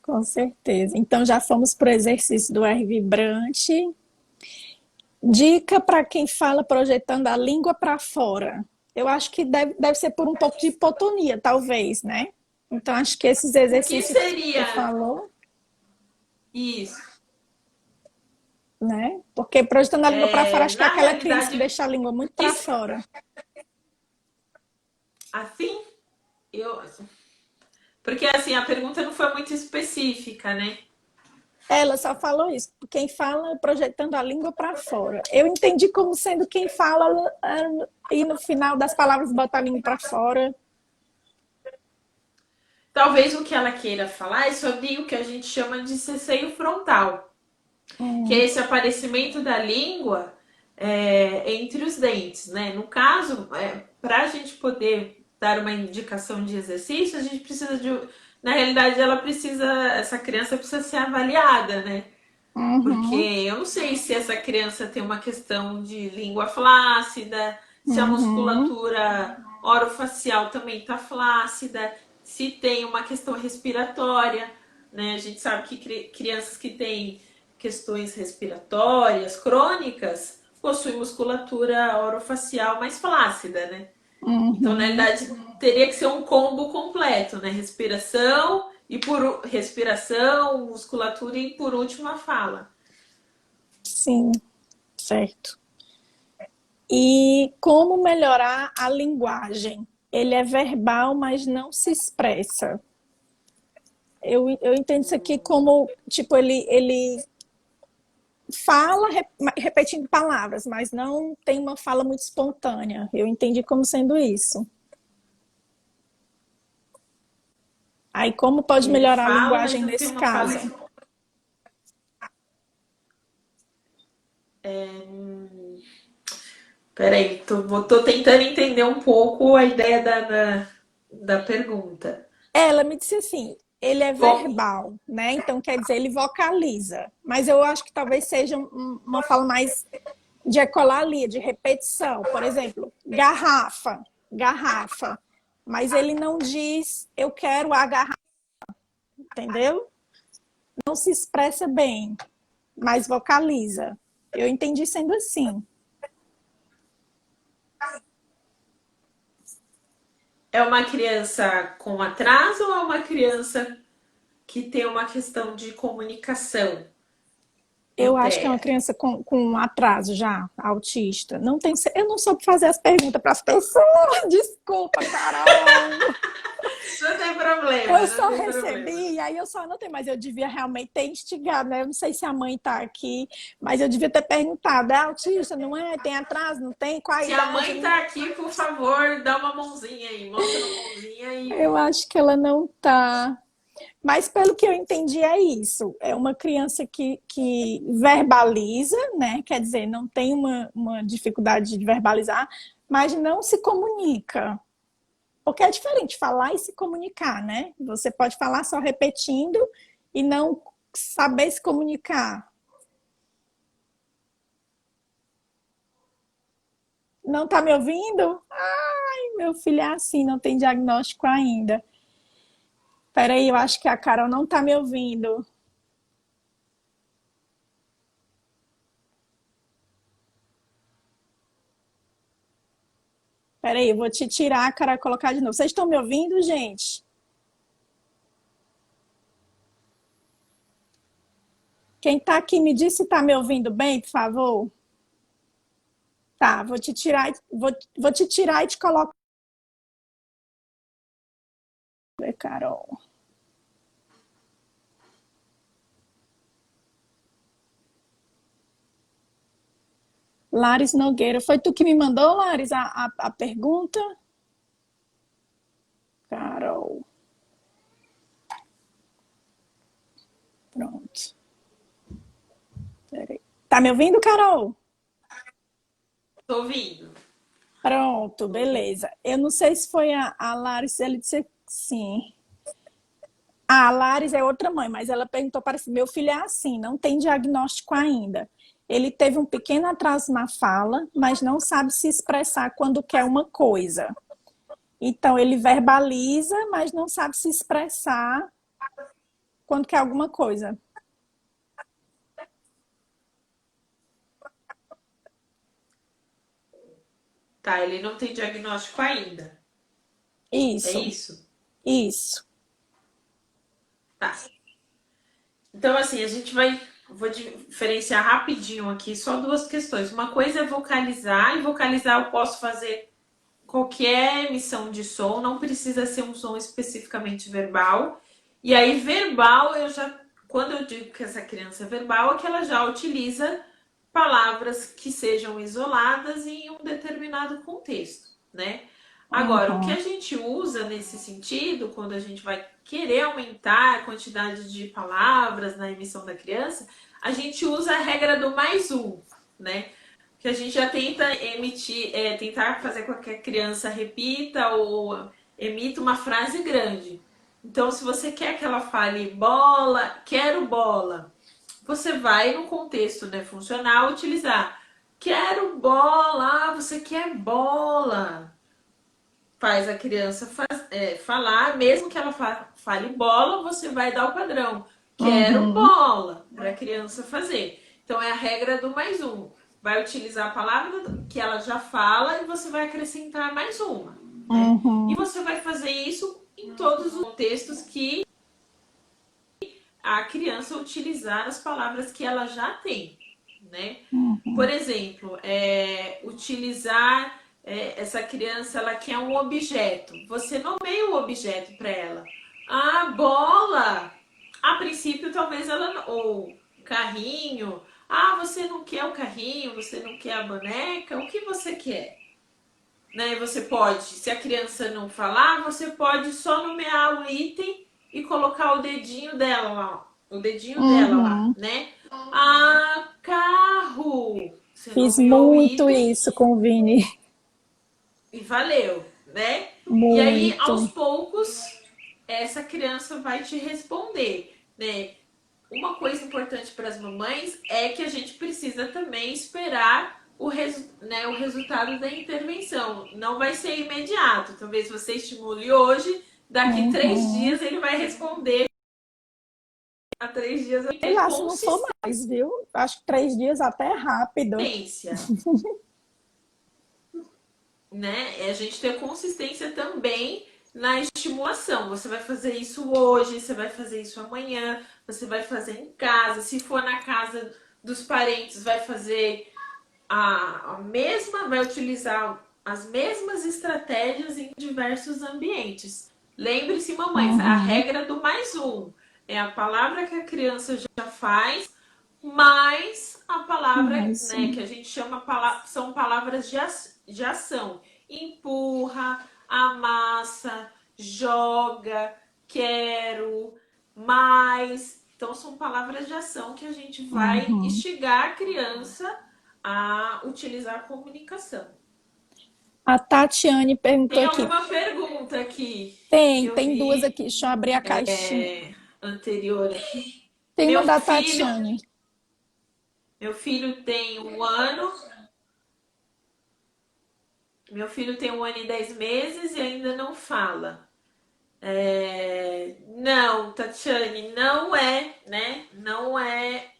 Com certeza. Então já fomos para o exercício do R vibrante. Dica para quem fala projetando a língua para fora. Eu acho que deve ser por um pouco de hipotonia, talvez, né? Então, acho que esses O que exercícios que você seria falou, isso? né? Porque projetando a língua para fora, acho que é Na aquela criança que realidade, deixa a língua muito para isso, fora. assim, eu. Porque assim, a pergunta não foi muito específica, né? Ela só falou isso. Quem fala projetando a língua para fora. Eu entendi como sendo quem fala e no final das palavras bota a língua para fora. Talvez o que ela queira falar é sobre o que a gente chama de cesseio frontal, que é Hum, esse aparecimento da língua entre os dentes, né? No caso, para a gente poder dar uma indicação de exercício, a gente precisa de. Na realidade, essa criança precisa ser avaliada, né? Porque uhum, eu não sei se essa criança tem uma questão de língua flácida, se a uhum. musculatura orofacial também está flácida, se tem uma questão respiratória, né? A gente sabe que crianças que têm questões respiratórias crônicas possuem musculatura orofacial mais flácida, né? Então, na Uhum, realidade, teria que ser um combo completo, né? Respiração, musculatura e por último a fala. sim, certo. E como melhorar a linguagem? Ele é verbal, mas não se expressa. Eu entendo isso aqui como, tipo, ele fala repetindo palavras, mas não tem uma fala muito espontânea. Eu entendi como sendo isso. Aí, como pode Ele melhorar a fala, mas linguagem não tem nesse uma fala. caso? Peraí, tô tentando entender um pouco a ideia da pergunta. Ela me disse assim: ele é Com, verbal, né? Então quer dizer, ele vocaliza. Mas eu acho que talvez seja uma fala mais de ecolalia, de repetição. Por exemplo, garrafa, garrafa. Mas ele não diz eu quero a garrafa, entendeu? Não se expressa bem, mas vocaliza. Eu entendi sendo assim. é uma criança com atraso ou é uma criança que tem uma questão de comunicação Eu acho que é uma inteira? criança com atraso já, autista. Não tem, eu não soube fazer as perguntas para as pessoas. Desculpa, Carol. Não tem problema, Eu não só tem problema. recebi, e aí eu só anotei, mas eu devia realmente ter instigado, né? Eu não sei se a mãe está aqui, mas eu devia ter perguntado: é autista, não é? Tem atraso, não tem? Qual a Se a idade? mãe tá aqui, por favor, dá uma mãozinha aí, mostra uma mãozinha Eu e acho que ela não tá. Mas pelo que eu entendi é isso. É uma criança que verbaliza, né? Quer dizer, não tem uma dificuldade de verbalizar, mas não se comunica. Porque é diferente falar e se comunicar, né? Você pode falar só repetindo e não saber se comunicar. Não tá me ouvindo? Ai, meu filho é assim, não tem diagnóstico ainda. Peraí, eu acho que a Carol não tá me ouvindo. Peraí, eu vou te tirar a cara e colocar de novo. Vocês estão me ouvindo, gente? Quem tá aqui me diz se tá me ouvindo bem, por favor. Tá, vou te tirar, vou te tirar e te colocar. Carol. Lares Nogueira. Foi tu que me mandou, Lares, a pergunta? Carol. Pronto. Peraí. Tá me ouvindo, Carol? tô ouvindo. Pronto, Tô ouvindo. beleza. Eu não sei se foi a Lares, ele disse que sim. A Lares é outra mãe, mas ela perguntou para si, meu filho é assim, não tem diagnóstico ainda. Ele teve um pequeno atraso na fala, mas não sabe se expressar quando quer uma coisa. Então, ele verbaliza, mas não sabe se expressar quando quer alguma coisa. Tá, ele não tem diagnóstico ainda. É Isso, isso? isso. Tá. Então, assim, a gente vai. Vou diferenciar rapidinho aqui só duas questões. Uma coisa é vocalizar, e vocalizar eu posso fazer qualquer emissão de som, não precisa ser um som especificamente verbal. E aí, verbal, eu já. Quando eu digo que essa criança é verbal, é que ela já utiliza palavras que sejam isoladas em um determinado contexto, né? Agora, o que a Uhum, gente usa nesse sentido, quando a gente vai querer aumentar a quantidade de palavras na emissão da criança, a gente usa a regra do mais um, né? Que a gente já tenta emitir, tentar fazer com que a criança repita ou emita uma frase grande. Então, se você quer que ela fale bola, quero bola, você vai no contexto, né, funcional utilizar quero bola, você quer bola. Faz a criança falar, mesmo que ela fale bola, você vai dar o padrão. Quero uhum, bola para a criança fazer. Então é a regra do mais um. Vai utilizar a palavra que ela já fala e você vai acrescentar mais uma, né? E uhum, você vai fazer isso em todos os contextos que a criança utilizar as palavras que ela já tem, né? Por uhum, exemplo, utilizar essa criança, ela quer um objeto. Você nomeia o objeto para ela. A bola. A princípio, talvez ela ou carrinho. Ah, você não quer o carrinho, você não quer a boneca. O que você quer? Né? Você pode, se a criança não falar, você pode só nomear o item e colocar o dedinho dela lá, o dedinho dela lá, uhum. né? Ah, carro. Você Fiz nomeou o muito item isso com o Vini. e valeu, né? E aí, aos Muito. poucos, essa criança vai te responder, né? Uma coisa importante para as mamães é que a gente precisa também esperar o resultado da intervenção. Não vai ser imediato. Talvez você estimule hoje, daqui 3 dias Uhum. ele vai responder. A 3 dias ele Sei tem lá se não for mais, viu? Acho que 3 dias até é rápido. consistência, né? É a gente ter consistência também na estimulação. Você vai fazer isso hoje, você vai fazer isso amanhã, você vai fazer em casa. Se for na casa dos parentes, vai fazer a mesma, vai utilizar as mesmas estratégias em diversos ambientes. Lembre-se, mamães, a Uhum. regra do mais um é a palavra que a criança já faz, mais a palavra, Mais né, que um. a gente chama são palavras de ação. Empurra, amassa, joga, quero, mais. Então são palavras de ação que a gente vai Uhum. instigar a criança a utilizar a comunicação. A Tatiane perguntou Tem aqui. alguma pergunta aqui que Tem, eu tem duas vi aqui. Deixa eu abrir a caixinha. anterior aqui? Tem uma Meu da filho, Tatiane. meu filho tem 1 ano, meu filho tem 1 ano e 10 meses e ainda não fala. Não, Tatiane, não é, né? Não é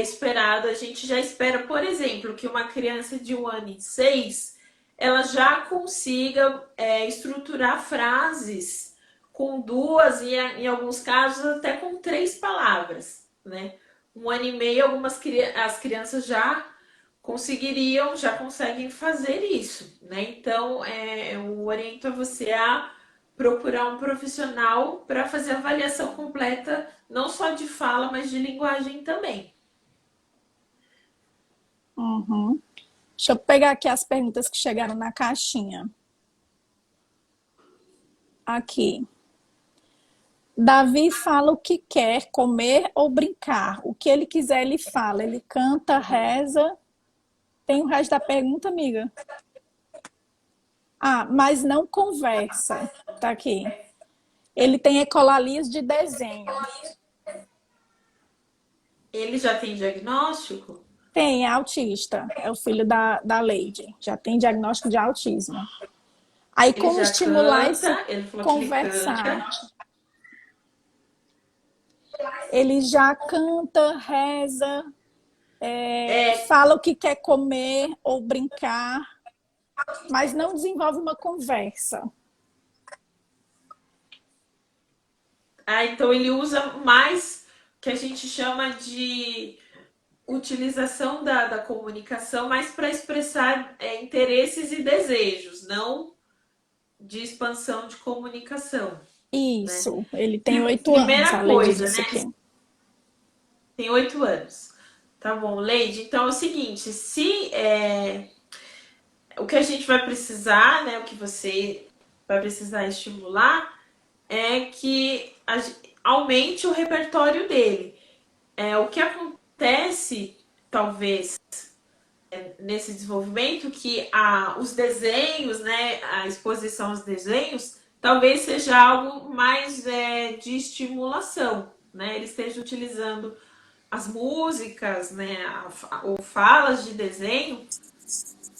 esperado. A gente já espera, por exemplo, que uma criança de 1 ano e 6 ela já consiga estruturar frases com duas e em alguns casos até com 3 palavras, né? 1 ano e meio, as crianças já conseguiriam, já conseguem fazer isso, né? Então, eu oriento a você a procurar um profissional para fazer a avaliação completa, não só de fala, mas de linguagem também. Uhum. Deixa eu pegar aqui as perguntas que chegaram na caixinha. Aqui. Davi fala o que quer, comer ou brincar. O que ele quiser, ele fala. Ele canta, reza. Tem o resto da pergunta, amiga? Ah, mas não conversa. Tá aqui. Ele tem ecolalias de desenho. Ele já tem diagnóstico? Tem, é autista. É o filho da Lady. Já tem diagnóstico de autismo. Aí, Ele como já estimular esse canta? Ele falou que ele conversar? canta. Ele já canta, reza, É, fala o que quer comer ou brincar, mas não desenvolve uma conversa. então ele usa mais o que a gente chama de utilização da comunicação, mais para expressar interesses e desejos, não de expansão de comunicação, né? Isso, ele tem 8 anos, a Primeira Lady coisa, disse né? aqui. Tem 8 anos. Tá bom, Leide. Então é o seguinte: se o que a gente vai precisar, né? O que você vai precisar estimular é que aumente o repertório dele. O que acontece, talvez, nesse desenvolvimento, que os desenhos, né? A exposição aos desenhos, talvez seja algo mais de estimulação, né? Ele esteja utilizando as músicas, né, ou falas de desenho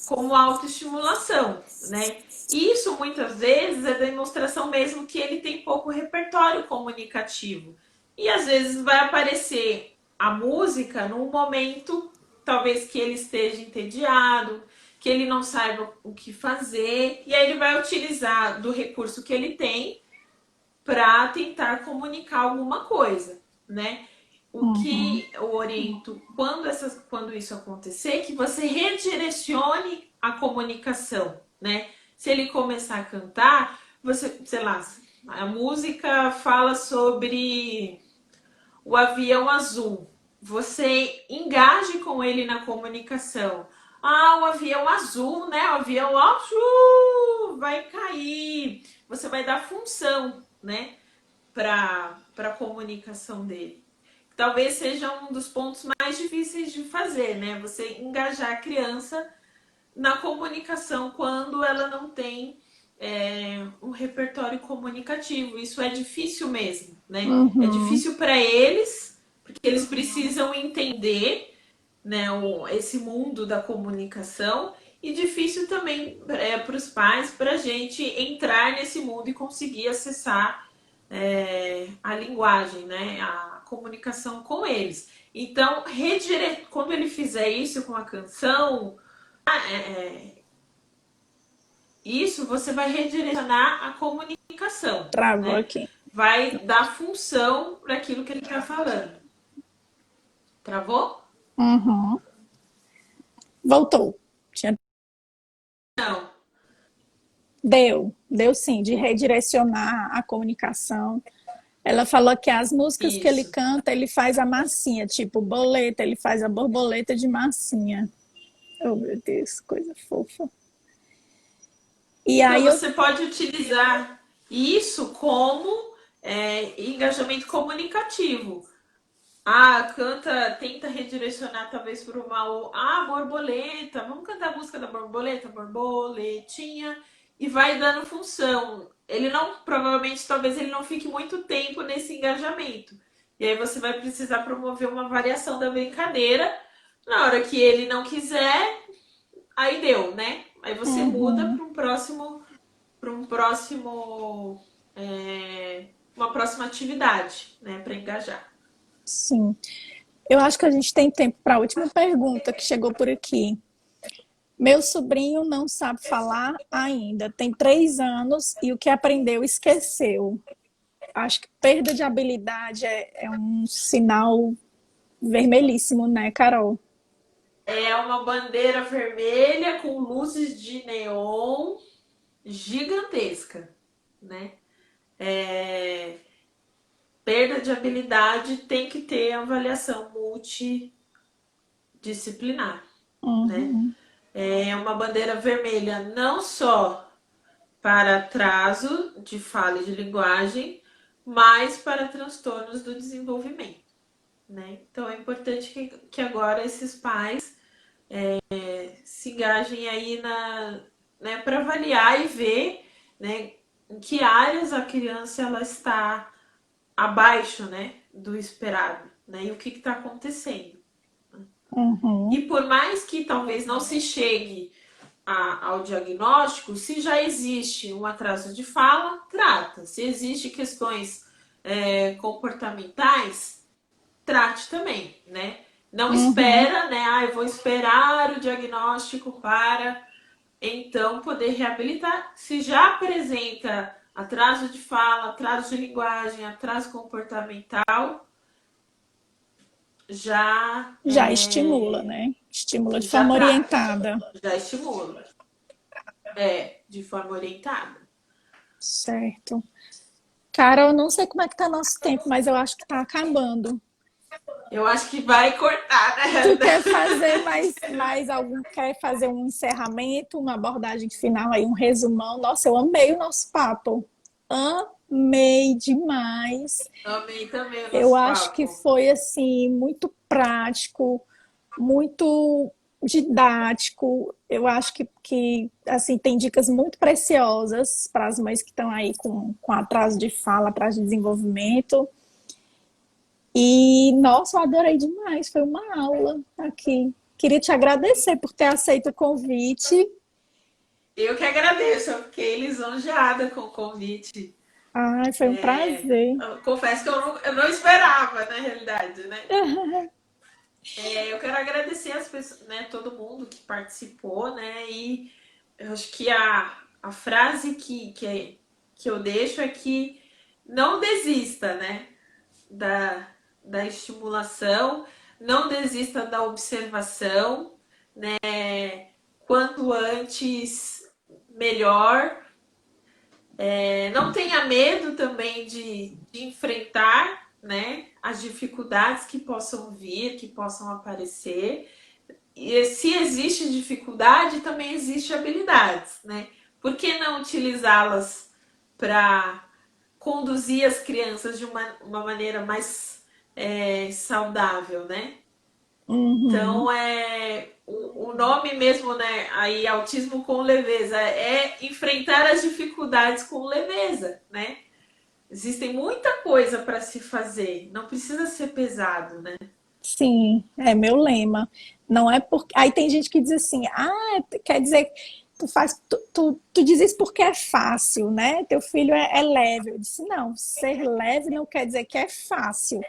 como autoestimulação, né? Isso muitas vezes é demonstração mesmo que ele tem pouco repertório comunicativo. E às vezes vai aparecer a música num momento, talvez que ele esteja entediado, que ele não saiba o que fazer, e aí ele vai utilizar do recurso que ele tem para tentar comunicar alguma coisa, né? O Uhum. que eu oriento quando isso acontecer, que você redirecione a comunicação, né? Se ele começar a cantar, você, sei lá, a música fala sobre o avião azul. Você engaje com ele na comunicação. Ah, o avião azul, né? O avião azul vai cair. Você vai dar função, né? Para a comunicação dele. Talvez seja um dos pontos mais difíceis de fazer, né? Você engajar a criança na comunicação quando ela não tem um repertório comunicativo. Isso é difícil mesmo, né? É Uhum. difícil para eles, porque eles precisam entender, né, esse mundo da comunicação, e difícil também para os pais, para a gente entrar nesse mundo e conseguir acessar a linguagem, né, a comunicação com eles. Então, quando ele fizer isso com a canção, isso você vai redirecionar a comunicação, Travou né? aqui. Vai dar função para aquilo que ele está falando. Travou? Uhum. Voltou. Tinha... Não. Deu sim, de redirecionar a comunicação. Ela falou que as músicas que ele Isso. canta, ele faz a massinha, tipo boleta, ele faz a borboleta de massinha. Oh, meu Deus, coisa fofa. E Então aí eu. você pode utilizar isso como engajamento comunicativo. Canta, tenta redirecionar talvez para borboleta. Vamos cantar a música da borboleta, borboletinha, e vai dando função. Ele não, provavelmente, talvez ele não fique muito tempo nesse engajamento. E aí você vai precisar promover uma variação da brincadeira. Na hora que ele não quiser, aí deu, né? Aí você muda Uhum, para um próximo, uma próxima atividade, né, para engajar. sim. Eu acho que a gente tem tempo para a última pergunta que chegou por aqui. Meu sobrinho não sabe falar ainda, tem 3 anos e o que aprendeu esqueceu. Acho que perda de habilidade é um sinal vermelhíssimo, né, Carol? É uma bandeira vermelha com luzes de neon gigantesca, né? É, perda de habilidade tem que ter avaliação multidisciplinar, né? Uhum, É uma bandeira vermelha não só para atraso de fala e de linguagem, mas para transtornos do desenvolvimento, né? Então é importante que agora esses pais se engajem aí né, para avaliar e ver, né, em que áreas a criança ela está abaixo, né, do esperado, né, e o que está acontecendo. E Uhum, por mais que talvez não se chegue ao diagnóstico, se já existe um atraso de fala, trata. Se existe questões comportamentais, trate também, né? Não uhum. espera, né? Ah, eu vou esperar o diagnóstico para então poder reabilitar. Se já apresenta atraso de fala, atraso de linguagem, atraso comportamental, já Já estimula, né? Estimula de já forma trata, orientada. já estimula, de forma orientada. Certo. Cara, eu não sei como é que tá nosso tempo, mas eu acho que tá acabando. Eu acho que vai cortar, na Tu realidade. quer fazer mais algum? Quer fazer um encerramento, uma abordagem final aí, um resumão? Nossa, eu amei o nosso papo. Amei demais. Amei também o Eu nosso acho que papo. foi assim muito prático, muito didático. Eu acho que assim tem dicas muito preciosas para as mães que estão aí com atraso de fala, atraso de desenvolvimento. E, nossa, eu adorei demais. Foi uma aula aqui. Queria te agradecer por ter aceito o convite. Eu que agradeço, eu fiquei lisonjeada com o convite. Ai, foi um prazer. Eu confesso que eu não esperava, na realidade, né? Eu quero agradecer as pessoas, né, todo mundo que participou, né? E eu acho que a frase que eu deixo é que não desista, né? Da, da estimulação, não desista da observação, quanto antes, melhor. Não tenha medo também de enfrentar, né, as dificuldades que possam vir, que possam aparecer. E se existe dificuldade, também existe habilidades, né? Por que não utilizá-las para conduzir as crianças de uma maneira mais saudável, né? Uhum. Então, o nome mesmo, né? Aí, autismo com leveza, é enfrentar as dificuldades com leveza, né? Existem muita coisa para se fazer, não precisa ser pesado, né? Sim, é meu lema. Não é porque. Aí tem gente que diz assim: ah, quer dizer, tu diz isso porque é fácil, né? Teu filho é leve. Eu disse: não, ser leve não quer dizer que é fácil.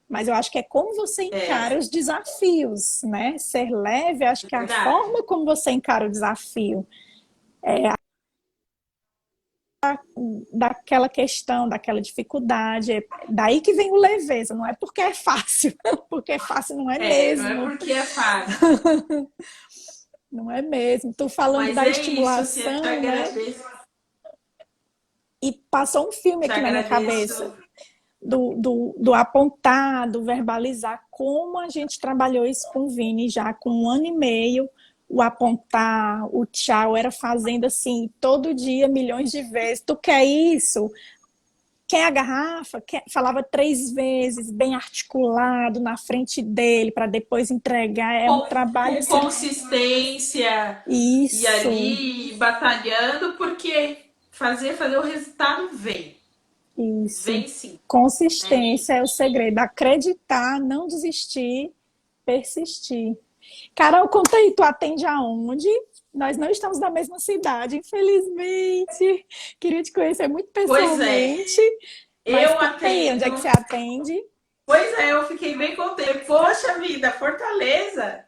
Mas eu acho que é como você encara É, os desafios, né? Ser leve, eu acho é que é a verdade. forma como você encara o desafio. Daquela questão, daquela dificuldade. É daí que vem o leveza, não é porque é fácil, porque fácil não é Não é mesmo. porque é fácil. Não é mesmo. Estou falando Mas da é isso, assim, eu te estimulação, né? agradeço. E passou um filme Te aqui na minha agradeço. cabeça do apontar, do verbalizar, como a gente trabalhou isso com o Vini já com 1 ano e meio. O apontar, o tchau, era fazendo assim todo dia, milhões de vezes. Tu quer isso? Quer a garrafa? Falava 3 vezes, bem articulado na frente dele, para depois entregar. É um trabalho Com assim. consistência e Isso, ali batalhando, porque fazer o resultado vem. isso. Vem sim. Né? Consistência é o segredo. Acreditar, não desistir, persistir. Carol, conta aí, tu atende aonde? Nós não estamos na mesma cidade, infelizmente. Queria te conhecer muito Pois é, pessoalmente, mas eu conta aí, onde é que atendo. você atende? Pois é, eu fiquei bem contente. Poxa vida, Fortaleza.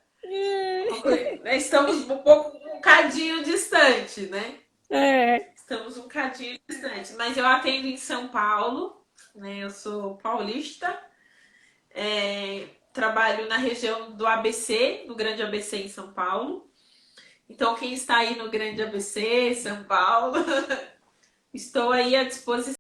Estamos um pouco, um cadinho distante, né? É, Estamos um cadinho distante. Mas eu atendo em São Paulo, né? Eu sou paulista. Trabalho na região do ABC, no Grande ABC em São Paulo. Então, quem está aí no Grande ABC, São Paulo, estou aí à disposição.